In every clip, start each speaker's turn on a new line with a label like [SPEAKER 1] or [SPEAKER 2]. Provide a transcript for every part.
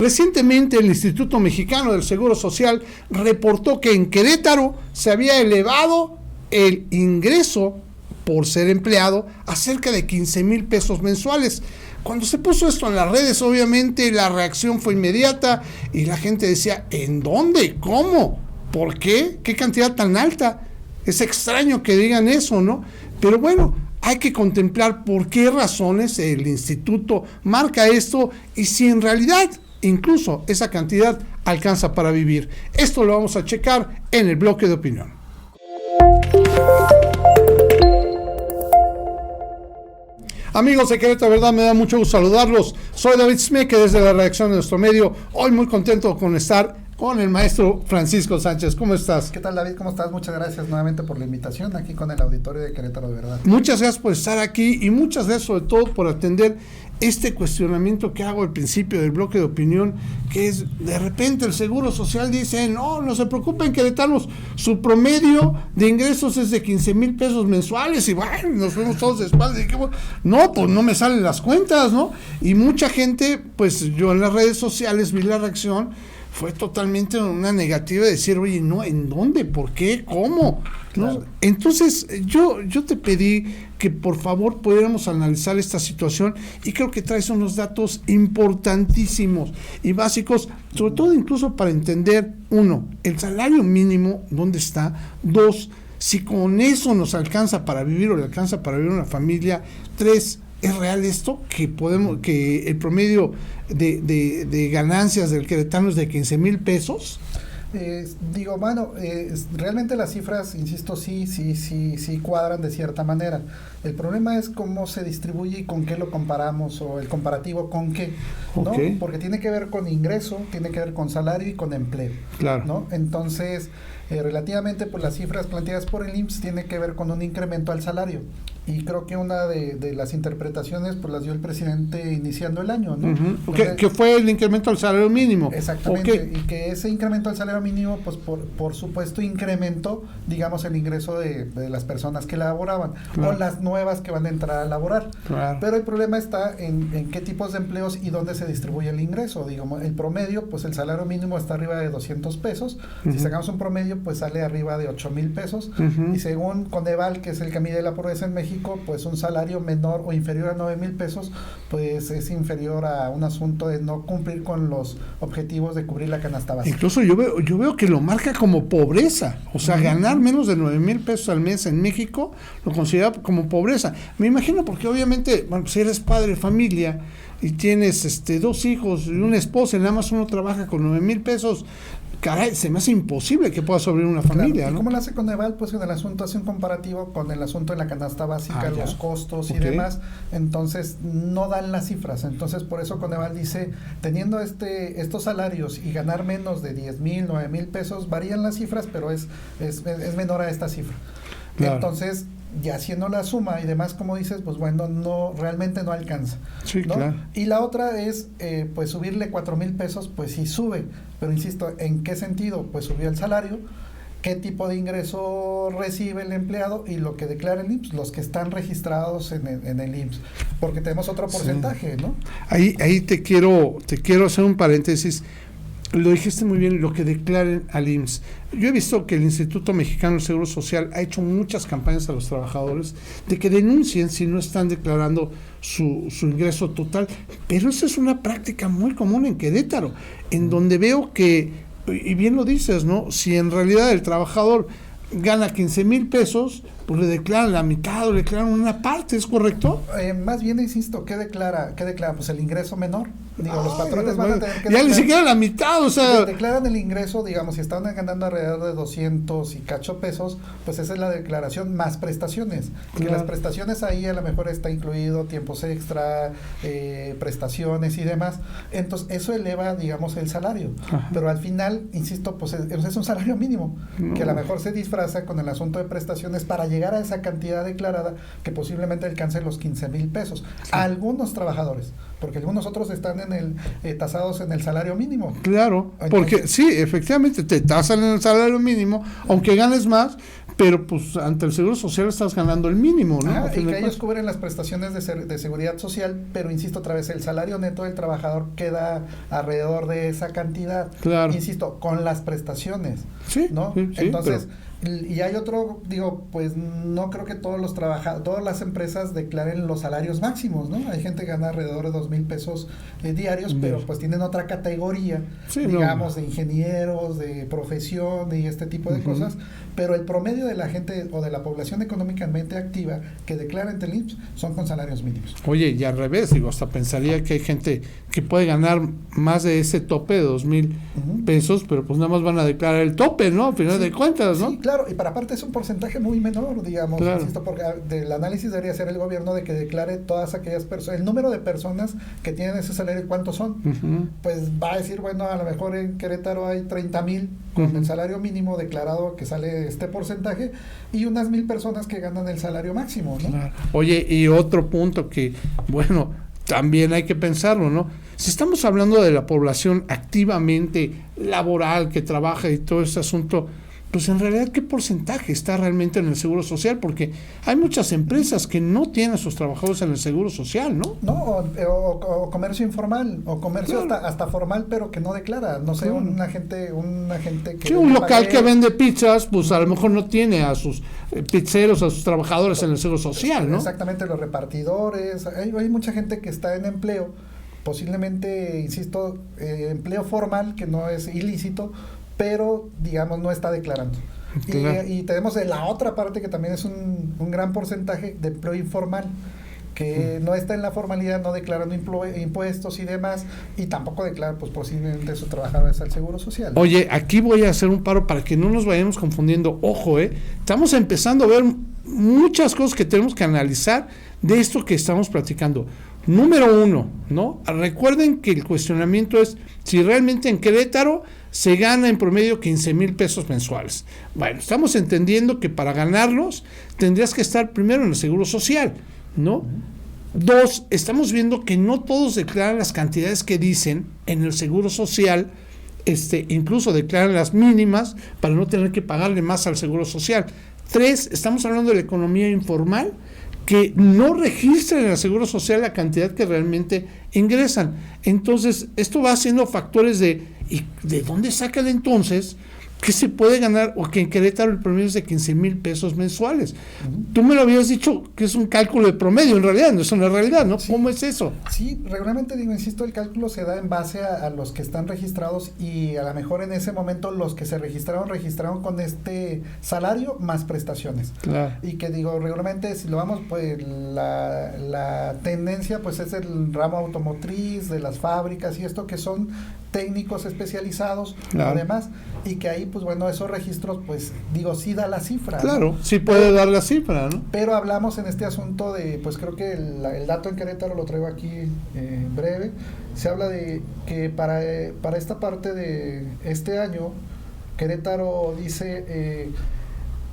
[SPEAKER 1] Recientemente el Instituto Mexicano del Seguro Social reportó que en Querétaro se había elevado el ingreso por ser empleado a cerca de 15,000 pesos mensuales. Cuando se puso esto en las redes, obviamente la reacción fue inmediata y la gente decía, ¿en dónde? ¿Cómo? ¿Por qué? ¿Qué cantidad tan alta? Es extraño que digan eso, ¿no? Pero bueno, hay que contemplar por qué razones el instituto marca esto y si en realidad incluso esa cantidad alcanza para vivir. Esto lo vamos a checar en el bloque de opinión. Amigos de Querétaro, verdad, me da mucho gusto saludarlos. Soy David Smeke desde la redacción de nuestro medio. Hoy muy contento con estar con el maestro Francisco Sánchez. ¿Cómo estás?
[SPEAKER 2] ¿Qué tal, David? ¿Cómo estás? Muchas gracias nuevamente por la invitación aquí con el auditorio de Querétaro, de verdad.
[SPEAKER 1] Muchas gracias por estar aquí y muchas gracias sobre todo por atender este cuestionamiento que hago al principio del bloque de opinión, que es, de repente el Seguro Social dice, no se preocupen queretanos, su promedio de ingresos es de 15,000 pesos mensuales, y bueno, nos fuimos todos de espaldas, y que, bueno, no, pues no me salen las cuentas, ¿no? Y mucha gente, pues yo en las redes sociales vi la reacción, fue totalmente una negativa de decir, oye, no, ¿en dónde? ¿Por qué? ¿Cómo? Claro. ¿No? Entonces, yo te pedí que por favor pudiéramos analizar esta situación y creo que traes unos datos importantísimos y básicos, sobre todo incluso para entender, uno, el salario mínimo, ¿dónde está? Dos, si con eso nos alcanza para vivir o le alcanza para vivir una familia. Tres, ¿es real esto? Que el promedio de ganancias del queretano es de 15,000 pesos.
[SPEAKER 2] Realmente las cifras, insisto, sí cuadran de cierta manera. El problema es cómo se distribuye y con qué lo comparamos, o el comparativo con qué, ¿no? Okay. Porque tiene que ver con ingreso, tiene que ver con salario y con empleo,
[SPEAKER 1] claro,
[SPEAKER 2] ¿no? Entonces, relativamente, pues las cifras planteadas por el IMSS tiene que ver con un incremento al salario. Y creo que una de las interpretaciones pues las dio el presidente iniciando el año, ¿no?
[SPEAKER 1] Uh-huh. Que fue el incremento al salario mínimo.
[SPEAKER 2] Exactamente,
[SPEAKER 1] okay.
[SPEAKER 2] Y que ese incremento al salario mínimo, pues por supuesto incrementó, digamos, el ingreso de las personas que laboraban, claro, o las nuevas que van a entrar a laborar.
[SPEAKER 1] Claro.
[SPEAKER 2] Pero el problema está en qué tipos de empleos y dónde se distribuye el ingreso. Digamos, el promedio, pues el salario mínimo está arriba de 200 pesos. Uh-huh. Si sacamos un promedio, pues sale arriba de 8,000 pesos. Uh-huh. Y según Coneval, que es el que mide la pobreza en México, pues un salario menor o inferior a 9,000 pesos, pues es inferior a un asunto de no cumplir con los objetivos de cubrir la canasta básica.
[SPEAKER 1] Incluso yo veo que lo marca como pobreza, o sea, ganar menos de 9,000 pesos al mes en México lo considera como pobreza. Me imagino porque obviamente, bueno, si eres padre de familia y tienes 2 hijos y una esposa y nada más uno trabaja con 9,000 pesos, caray, se me hace imposible que pueda sobrevivir una familia, claro.
[SPEAKER 2] ¿Y cómo lo hace Coneval? Pues en el asunto hace un comparativo con el asunto de la canasta básica, los costos y demás, entonces no dan las cifras. Entonces por eso Coneval dice, teniendo estos salarios y ganar menos de 10,000, 9,000 pesos, varían las cifras, pero es menor a esta cifra. Claro. Entonces, ya haciendo la suma y demás, como dices, pues bueno, realmente no alcanza,
[SPEAKER 1] sí,
[SPEAKER 2] ¿no?
[SPEAKER 1] Claro.
[SPEAKER 2] Y la otra es, pues subirle 4,000 pesos, pues sí sube, pero insisto, ¿en qué sentido? Pues subió el salario, qué tipo de ingreso recibe el empleado y lo que declara el IMSS, los que están registrados en el IMSS, porque tenemos otro porcentaje, sí, ¿no?
[SPEAKER 1] Ahí te quiero hacer un paréntesis. Lo dijiste muy bien, lo que declaren al IMSS. Yo he visto que el Instituto Mexicano del Seguro Social ha hecho muchas campañas a los trabajadores de que denuncien si no están declarando su ingreso total, pero eso es una práctica muy común en Querétaro, en donde veo que, y bien lo dices, ¿no? Si en realidad el trabajador gana 15,000 pesos, pues le declaran la mitad o le declaran una parte, ¿es correcto?
[SPEAKER 2] Más bien, insisto, ¿qué declara? Pues el ingreso menor. Digo, los patrones van a tener que
[SPEAKER 1] ya ni siquiera la mitad, o sea...
[SPEAKER 2] Declaran el ingreso, digamos, si estaban ganando alrededor de 200 y cacho pesos, pues esa es la declaración más prestaciones. Claro. Que las prestaciones ahí a lo mejor está incluido tiempos extra, prestaciones y demás. Entonces, eso eleva, digamos, el salario. Ajá. Pero al final, insisto, pues es un salario mínimo, que a lo mejor se disfraza con el asunto de prestaciones para llegar a esa cantidad declarada que posiblemente alcance los 15,000 pesos. Sí. A algunos trabajadores, porque algunos otros están tasados en el salario mínimo.
[SPEAKER 1] Claro, entonces, porque sí, efectivamente te tasan en el salario mínimo, aunque ganes más, pero pues ante el Seguro Social estás ganando el mínimo, ¿no?
[SPEAKER 2] Y que ellos cubren las prestaciones de seguridad social, pero insisto otra vez, el salario neto del trabajador queda alrededor de esa cantidad.
[SPEAKER 1] Claro.
[SPEAKER 2] Insisto, con las prestaciones,
[SPEAKER 1] sí,
[SPEAKER 2] ¿no?
[SPEAKER 1] Sí,
[SPEAKER 2] entonces, y hay otro, digo, pues no creo que todos los trabajadores, todas las empresas declaren los salarios máximos, ¿no? Hay gente que gana alrededor de 2,000 pesos diarios, pero pues tienen otra categoría, digamos, de ingenieros, de profesión y este tipo de cosas, pero el promedio de la gente o de la población económicamente activa que declara ante el IMSS son con salarios mínimos.
[SPEAKER 1] Oye, y al revés, digo, hasta pensaría que hay gente que puede ganar más de ese tope de 2,000 pesos, pero pues nada más van a declarar el tope, ¿no? Al final de cuentas, ¿no?
[SPEAKER 2] Sí, claro, y para aparte es un porcentaje muy menor, digamos, insisto, porque del análisis debería ser el gobierno de que declare todas aquellas personas, el número de personas que tienen ese salario, ¿cuántos son? Pues va a decir, bueno, a lo mejor en Querétaro hay 30,000 con el salario mínimo declarado que sale este porcentaje y unas 1,000 personas que ganan el salario máximo, ¿no?
[SPEAKER 1] Claro. Oye, y otro punto que, bueno, también hay que pensarlo, ¿no? Si estamos hablando de la población activamente laboral que trabaja y todo este asunto, pues en realidad, ¿qué porcentaje está realmente en el Seguro Social? Porque hay muchas empresas que no tienen a sus trabajadores en el Seguro Social, ¿no?
[SPEAKER 2] No, o comercio informal, o comercio hasta formal, pero que no declara. No sé, un agente que...
[SPEAKER 1] Sí, un local que vende pizzas, pues a lo mejor no tiene a sus pizzeros, a sus trabajadores en el Seguro Social, ¿no?
[SPEAKER 2] Exactamente, los repartidores. Hay mucha gente que está en empleo, posiblemente, insisto, empleo formal, que no es ilícito, pero digamos no está declarando. Claro. Y tenemos la otra parte que también es un gran porcentaje de empleo informal, que no está en la formalidad, no declarando impuestos y demás, y tampoco declara pues posiblemente sus trabajadores al Seguro Social.
[SPEAKER 1] Oye, aquí voy a hacer un paro para que no nos vayamos confundiendo. Ojo, estamos empezando a ver muchas cosas que tenemos que analizar de esto que estamos platicando. Número 1, ¿no? Recuerden que el cuestionamiento es si realmente en Querétaro se gana en promedio 15,000 pesos mensuales. Bueno, estamos entendiendo que para ganarlos tendrías que estar primero en el Seguro Social, ¿no? 2, estamos viendo que no todos declaran las cantidades que dicen en el Seguro Social, incluso declaran las mínimas para no tener que pagarle más al Seguro Social. 3, estamos hablando de la economía informal, que no registran en el Seguro Social la cantidad que realmente ingresan. Entonces, esto va haciendo factores ¿y de dónde sacan entonces que se puede ganar, o que en Querétaro el promedio es de 15,000 pesos mensuales? Tú me lo habías dicho que es un cálculo de promedio, en realidad, no es una realidad, ¿no?
[SPEAKER 2] Sí.
[SPEAKER 1] ¿Cómo es eso?
[SPEAKER 2] Sí, regularmente insisto, el cálculo se da en base a los que están registrados, y a lo mejor en ese momento los que se registraron con este salario más prestaciones.
[SPEAKER 1] Claro.
[SPEAKER 2] Y que regularmente si lo vamos, pues la tendencia pues es el ramo automotriz, de las fábricas y esto, que son técnicos especializados, además, y que ahí pues bueno, esos registros pues sí da la cifra.
[SPEAKER 1] Claro, ¿no? Sí puede dar la cifra, ¿no?
[SPEAKER 2] Pero hablamos en este asunto de, pues creo que el dato en Querétaro lo traigo aquí breve. Se habla de que para esta parte de este año, Querétaro dice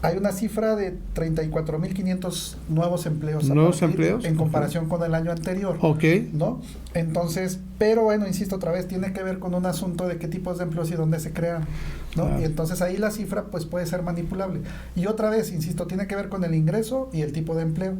[SPEAKER 2] hay una cifra de 34,500 nuevos empleos.
[SPEAKER 1] ¿Nuevos empleos?
[SPEAKER 2] En comparación con el año anterior.
[SPEAKER 1] Ok.
[SPEAKER 2] ¿No? Entonces, pero bueno, insisto otra vez, tiene que ver con un asunto de qué tipos de empleos y dónde se crean, ¿no? Claro. Y entonces ahí la cifra pues puede ser manipulable. Y otra vez, insisto, tiene que ver con el ingreso y el tipo de empleo.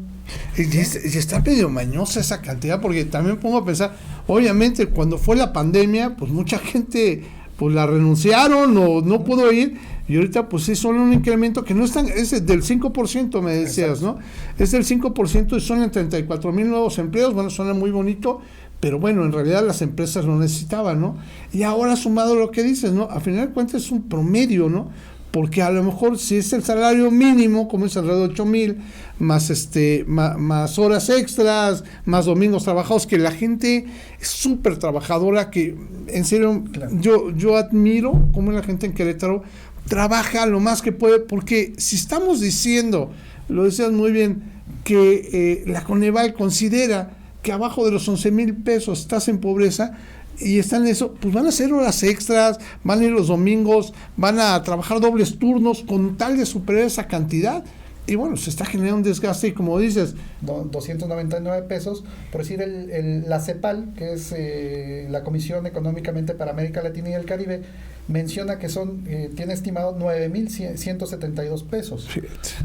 [SPEAKER 1] Y está medio mañosa esa cantidad, porque también pongo a pensar, obviamente cuando fue la pandemia, pues mucha gente pues la renunciaron o no pudo ir, y ahorita pues es solo un incremento que no es del 5%, me decías, ¿no? Es del 5% y son en 34,000 nuevos empleos. Bueno, suena muy bonito, pero bueno, en realidad las empresas lo necesitaban, ¿no? Y ahora sumado lo que dices, ¿no? A final de cuentas es un promedio, ¿no? Porque a lo mejor si es el salario mínimo, como es alrededor de 8,000, más horas extras, más domingos trabajados, que la gente es súper trabajadora, que en serio, claro, yo admiro cómo la gente en Querétaro trabaja lo más que puede, porque si estamos diciendo, lo decías muy bien, que la Coneval considera que abajo de los 11,000 pesos estás en pobreza, y están en eso, pues van a hacer horas extras, van a ir los domingos, van a trabajar dobles turnos con tal de superar esa cantidad, y bueno, se está generando un desgaste, y como dices,
[SPEAKER 2] 299 pesos, por decir la CEPAL, que es la Comisión Económicamente para América Latina y el Caribe, menciona que tiene estimado 9,172 pesos,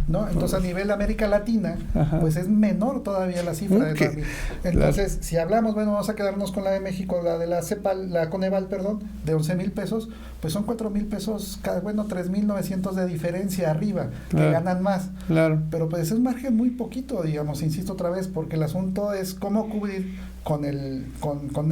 [SPEAKER 2] ¿no? Entonces a nivel América Latina, pues es menor todavía la cifra de 9,000. Entonces, si hablamos, bueno, vamos a quedarnos con la de México, la de la CEPAL, la Coneval, perdón, de 11,000 pesos, pues son 4,000 pesos, 3,900 de diferencia arriba, que ganan más. Pero pues es un margen muy poquito, digamos, insisto otra vez, porque el asunto es cómo cubrir con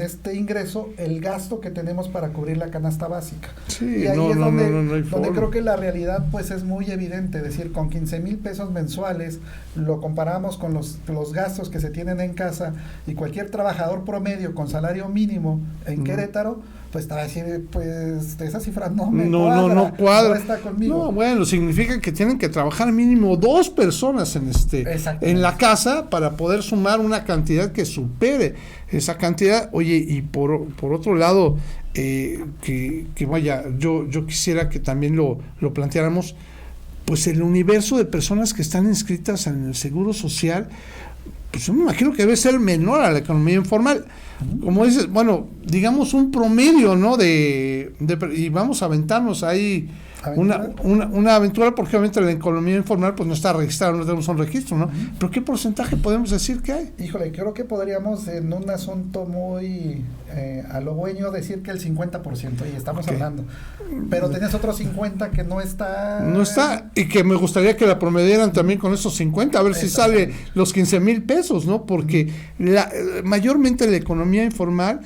[SPEAKER 2] este ingreso el gasto que tenemos para cubrir la canasta básica.
[SPEAKER 1] Sí,
[SPEAKER 2] y ahí es donde
[SPEAKER 1] forma.
[SPEAKER 2] creo que la realidad pues es muy evidente, es decir, con 15,000 pesos mensuales lo comparamos con los gastos que se tienen en casa, y cualquier trabajador promedio con salario mínimo en Querétaro, pues te va a decir, pues esa cifra no cuadra, no está conmigo.
[SPEAKER 1] No, bueno, significa que tienen que trabajar mínimo 2 personas en la casa para poder sumar una cantidad que supere esa cantidad. Oye, y por otro lado, que vaya, yo quisiera que también lo planteáramos, pues el universo de personas que están inscritas en el Seguro Social, pues yo me imagino que debe ser menor a la economía informal. Como dices, bueno, digamos un promedio, ¿no? Y vamos a aventarnos ahí una aventura, porque obviamente la economía informal pues no está registrada, no tenemos un registro, ¿no? Pero ¿qué porcentaje podemos decir que hay?
[SPEAKER 2] Híjole, creo que podríamos en un asunto muy halagüeño decir que el 50%, y estamos hablando. Pero tenés otro 50 que no está...
[SPEAKER 1] No está, y que me gustaría que la promedieran también con esos 50, a ver si sale los 15,000 pesos, ¿no? Porque mayormente la economía informal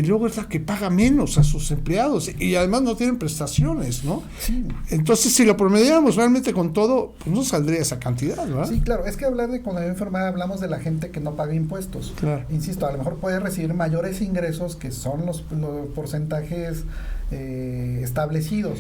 [SPEAKER 1] luego es la que paga menos a sus empleados, y además no tienen prestaciones, ¿no?
[SPEAKER 2] Sí.
[SPEAKER 1] Entonces, si lo promediáramos realmente con todo, pues no saldría esa cantidad, ¿verdad?
[SPEAKER 2] Sí, claro, es que hablar de economía informal hablamos de la gente que no paga impuestos.
[SPEAKER 1] Claro.
[SPEAKER 2] Insisto, a lo mejor puede recibir mayores ingresos, que son los porcentajes establecidos.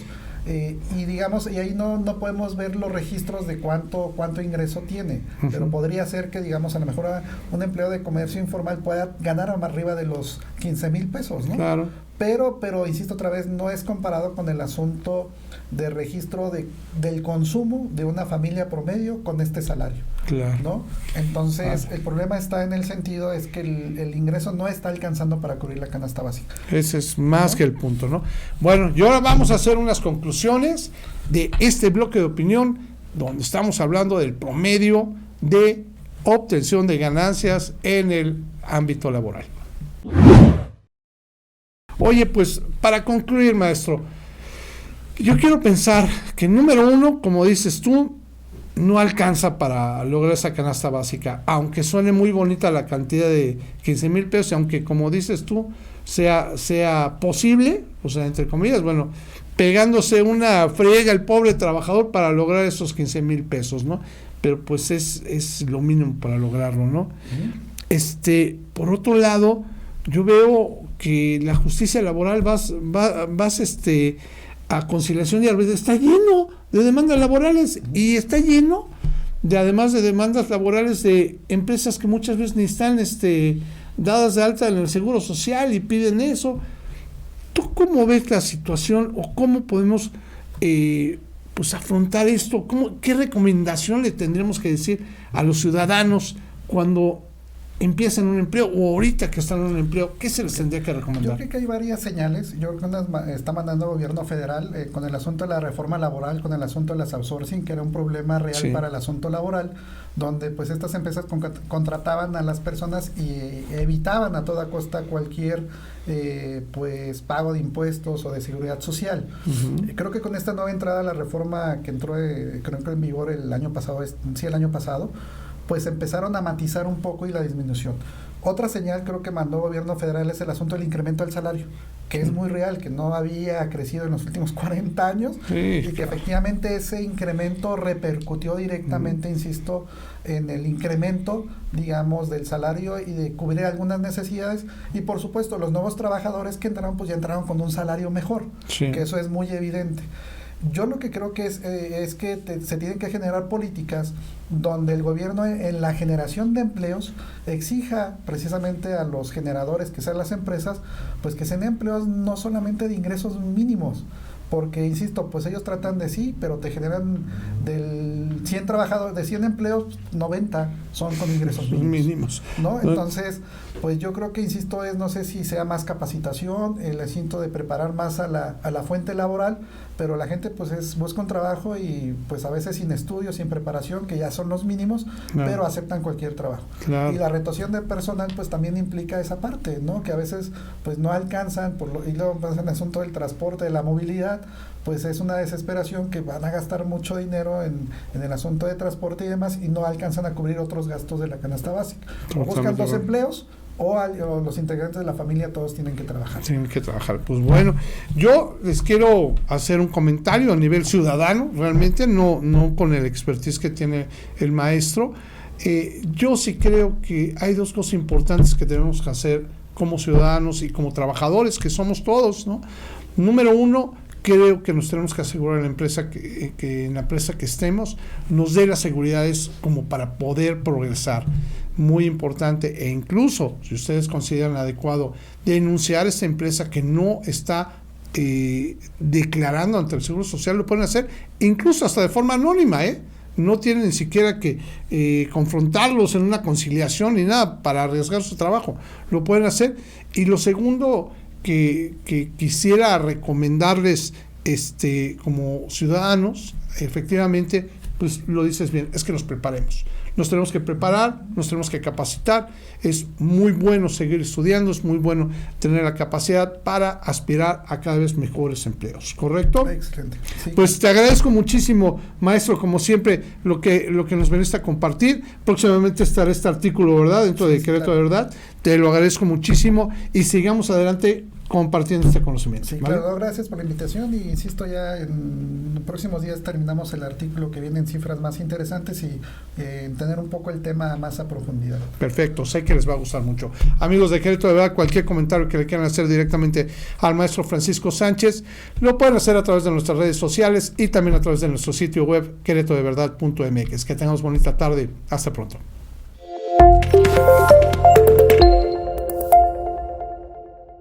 [SPEAKER 2] Y digamos, y ahí no podemos ver los registros de cuánto ingreso tiene, pero podría ser que, digamos, a lo mejor un empleado de comercio informal pueda ganar más arriba de los 15,000 pesos, ¿no?
[SPEAKER 1] Claro.
[SPEAKER 2] Pero insisto otra vez, no es comparado con el asunto de registro del consumo de una familia promedio con este salario.
[SPEAKER 1] Claro.
[SPEAKER 2] ¿No? Entonces, el problema está en el sentido es que el ingreso no está alcanzando para cubrir la canasta básica.
[SPEAKER 1] Ese es más que el punto, ¿no? Bueno, y ahora vamos a hacer unas conclusiones de este bloque de opinión, donde estamos hablando del promedio de obtención de ganancias en el ámbito laboral. Oye, pues, para concluir, maestro, yo quiero pensar que número uno, como dices tú, no alcanza para lograr esa canasta básica, aunque suene muy bonita la cantidad de 15,000 pesos, aunque como dices tú, sea posible, o sea, entre comillas, bueno, pegándose una friega el pobre trabajador para lograr esos 15,000 pesos, ¿no? Pero pues es lo mínimo para lograrlo, ¿no? Por otro lado, yo veo que la justicia laboral vas a conciliación y arbitrio, está lleno de demandas laborales, y está lleno además de demandas laborales de empresas que muchas veces ni están dadas de alta en el Seguro Social y piden eso. ¿Tú cómo ves la situación, o cómo podemos pues afrontar esto? ¿Qué recomendación le tendremos que decir a los ciudadanos cuando empiezan un empleo, o ahorita que están en un empleo? ¿Qué se les tendría que recomendar?
[SPEAKER 2] Yo creo que hay varias señales. Yo creo que está mandando el gobierno federal con el asunto de la reforma laboral, con el asunto de las outsourcing, que era un problema real para el asunto laboral, donde pues estas empresas contrataban a las personas y evitaban a toda costa cualquier pues pago de impuestos o de seguridad social. Creo que con esta nueva entrada a la reforma que entró creo que en vigor el año pasado, pues empezaron a matizar un poco y la disminución. Otra señal creo que mandó el gobierno federal es el asunto del incremento del salario, que es muy real, que no había crecido en los últimos 40 años, y que efectivamente ese incremento repercutió directamente, insisto, en el incremento, digamos, del salario y de cubrir algunas necesidades, y por supuesto los nuevos trabajadores que entraron, pues ya entraron con un salario mejor, que eso es muy evidente. Yo lo que creo que es que se tienen que generar políticas donde el gobierno en la generación de empleos exija precisamente a los generadores, que sean las empresas, pues que sean empleos no solamente de ingresos mínimos, porque insisto, pues ellos tratan de pero te generan del 100 trabajadores, de 100 empleos, 90 son con ingresos mínimos, ¿no? Entonces, pues yo creo que, insisto, no sé si sea más capacitación, el asunto de preparar más a la fuente laboral, pero la gente pues busca un trabajo y pues a veces sin estudios, sin preparación, que ya son los mínimos, claro, pero aceptan cualquier trabajo. Claro. Y la retención de personal pues también implica esa parte, ¿no? Que a veces pues no alcanzan, y luego pasa el asunto del transporte, de la movilidad, pues es una desesperación que van a gastar mucho dinero en el asunto de transporte y demás, y no alcanzan a cubrir otros gastos de la canasta básica. O buscan dos empleos, o los integrantes de la familia todos tienen que trabajar.
[SPEAKER 1] Tienen que trabajar. Pues bueno, yo les quiero hacer un comentario a nivel ciudadano, realmente no con el expertise que tiene el maestro. Yo sí creo que hay dos cosas importantes que tenemos que hacer como ciudadanos y como trabajadores, que somos todos, ¿no? Número uno, creo que nos tenemos que asegurar en la empresa que en la empresa que estemos nos dé las seguridades como para poder progresar. Muy importante, e incluso si ustedes consideran adecuado denunciar esta empresa que no está declarando ante el Seguro Social, lo pueden hacer incluso hasta de forma anónima, no tienen ni siquiera que confrontarlos en una conciliación ni nada para arriesgar su trabajo, lo pueden hacer. Y lo segundo que quisiera recomendarles como ciudadanos, efectivamente, pues lo dices bien, es que nos preparemos. Nos tenemos que preparar, nos tenemos que capacitar. Es muy bueno seguir estudiando, es muy bueno tener la capacidad para aspirar a cada vez mejores empleos, ¿correcto?
[SPEAKER 2] Excelente. Sí.
[SPEAKER 1] Pues te agradezco muchísimo, maestro, como siempre, lo que nos veniste a compartir. Próximamente estará este artículo, ¿verdad?, dentro de Querétaro de Verdad. Te lo agradezco muchísimo y sigamos adelante compartiendo este conocimiento.
[SPEAKER 2] Sí, ¿vale? Claro, gracias por la invitación y insisto, ya en los próximos días terminamos el artículo que viene en cifras más interesantes y tener un poco el tema más a profundidad.
[SPEAKER 1] Perfecto, sé que les va a gustar mucho. Amigos de Querétaro de Verdad, cualquier comentario que le quieran hacer directamente al maestro Francisco Sánchez, lo pueden hacer a través de nuestras redes sociales y también a través de nuestro sitio web queretodeverdad.mx. Que tengamos bonita tarde. Hasta pronto.